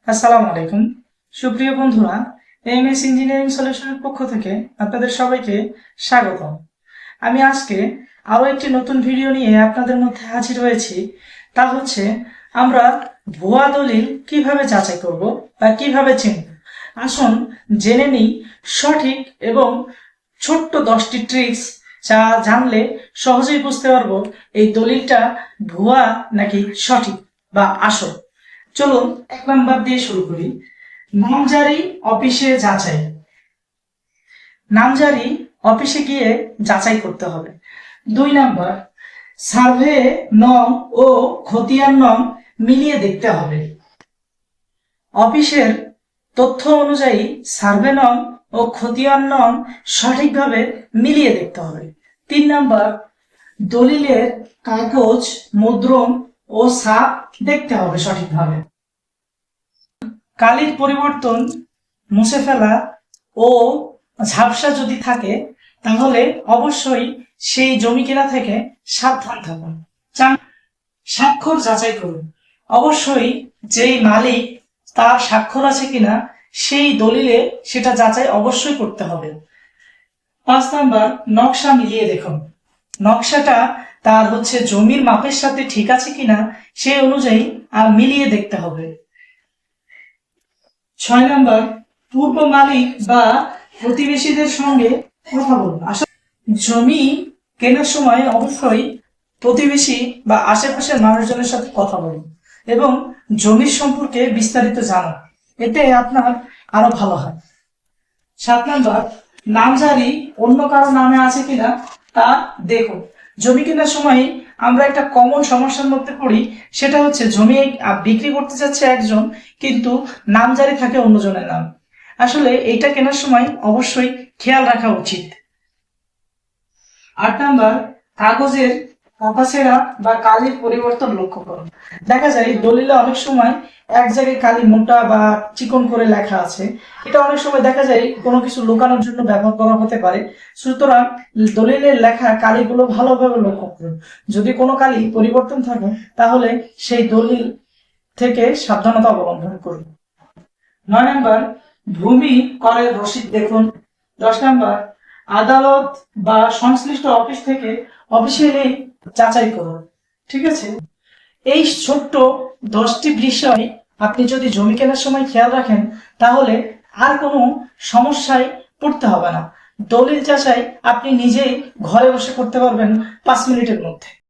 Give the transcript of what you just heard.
আসসালামু আলাইকুম। সুপ্রিয় বন্ধুরা, এমএস ইঞ্জিনিয়ারিং সলিউশনের পক্ষ থেকে আপনাদের সবাইকে স্বাগতম। আমি আজকে আরো একটি নতুন ভিডিও নিয়ে আপনাদের মধ্যে হাজির হয়েছি। তা হচ্ছে আমরা ভুয়া দলিল কিভাবে যাচাই করব বা কিভাবে চিনব। আসুন জেনে নিই সঠিক এবং ছোট্ট 10টি ট্রিক্স যা জানলে সহজেই বুঝতে পারবো এই দলিলটা ভুয়া নাকি সঠিক বা আসল। চলুন 1 নাম্বার দিয়ে শুরু করি। নামজারি অফিসে যাচাই। নামজারি অফিসে গিয়ে যাচাই করতে হবে। 2 নাম্বার, সার্ভে নং ও খতিয়ান নং মিলিয়ে দেখতে হবে। অফিসের তথ্য অনুযায়ী সার্ভে নং ও খতিয়ান নং সঠিকভাবে মিলিয়ে দেখতে হবে। 3 নাম্বার, দলিলের কাগজ, মুদ্রণ ও ছাপ দেখতে হবে সঠিকভাবে। কালির পরিবর্তন, মুছে ফেলা ও ঝাপসা যদি থাকে তাহলে অবশ্যই সেই জমি কেনা থেকে সাবধান থাকুন। স্বাক্ষর যাচাই করুন। অবশ্যই যেই মালিক তার স্বাক্ষর আছে কিনা সেই দলিলে সেটা যাচাই অবশ্যই করতে হবে। 5 নাম্বার, নকশা মিলিয়ে দেখুন। নকশাটা তার জমির মাপের সাথে ঠিক আছে কিনা সেই অনুযায়ী মিলিয়ে দেখতে হবে। 6 নাম্বার, পূর্ব মালিক বা প্রতিবেশীদের সঙ্গে কথা বলুন। আসলে জমি কেনার সময় অবশ্যই প্রতিবেশী বা আশেপাশের মানুষজনের সাথে কথা বলুন এবং জমির সম্পর্কে বিস্তারিত জানুন, এতে আপনার আরো ভালো হয়। 7 নাম্বার, নামজারি অন্য কারো নামে আছে কিনা তা দেখুন। জমি কেনার সময় আমরা একটা কমন সমস্যার মধ্যে পড়ি, সেটা জমি বিক্রি করতে যাচ্ছে একজন, কিন্তু নামজারি থাকে অন্যজনের নাম। আসলে এইটা কেনার সময় অবশ্যই খেয়াল রাখা উচিত। 8 নাম্বার, কাগজের কাটাছেঁড়া বা কালির পরিবর্তন লক্ষ্য করুন। দেখা যায় দলিলে অনেক সময় এক জায়গায় কালি মোটা বা চিকন করে লেখা আছে, এটা অনেক সময় দেখা যায় কোনো কিছু লুকানোর জন্য ব্যবহার করা হতে পারে। সুতরাং দলিলের লেখা কালিগুলো ভালোভাবে লক্ষ্য করুন। যদি কোনো কালি পরিবর্তন থাকে তাহলে সেই দলিল থেকে সাবধানতা অবলম্বন করুন। 9 নাম্বার, ভূমি করের রসিদ দেখুন। 10 নাম্বার, আদালত বা সংশ্লিষ্ট অফিস থেকে অফিসিয়ালি যাচাই করুন। ঠিক আছে, এই ছোট্ট 10টি বিষয় আপনি যদি জমি কেনার সময় খেয়াল রাখেন তাহলে আর কোনো সমস্যায় পড়তে হবে না। দলিল যাচাই আপনি নিজেই ঘরে বসে করতে পারবেন 5 মিনিটের মধ্যে।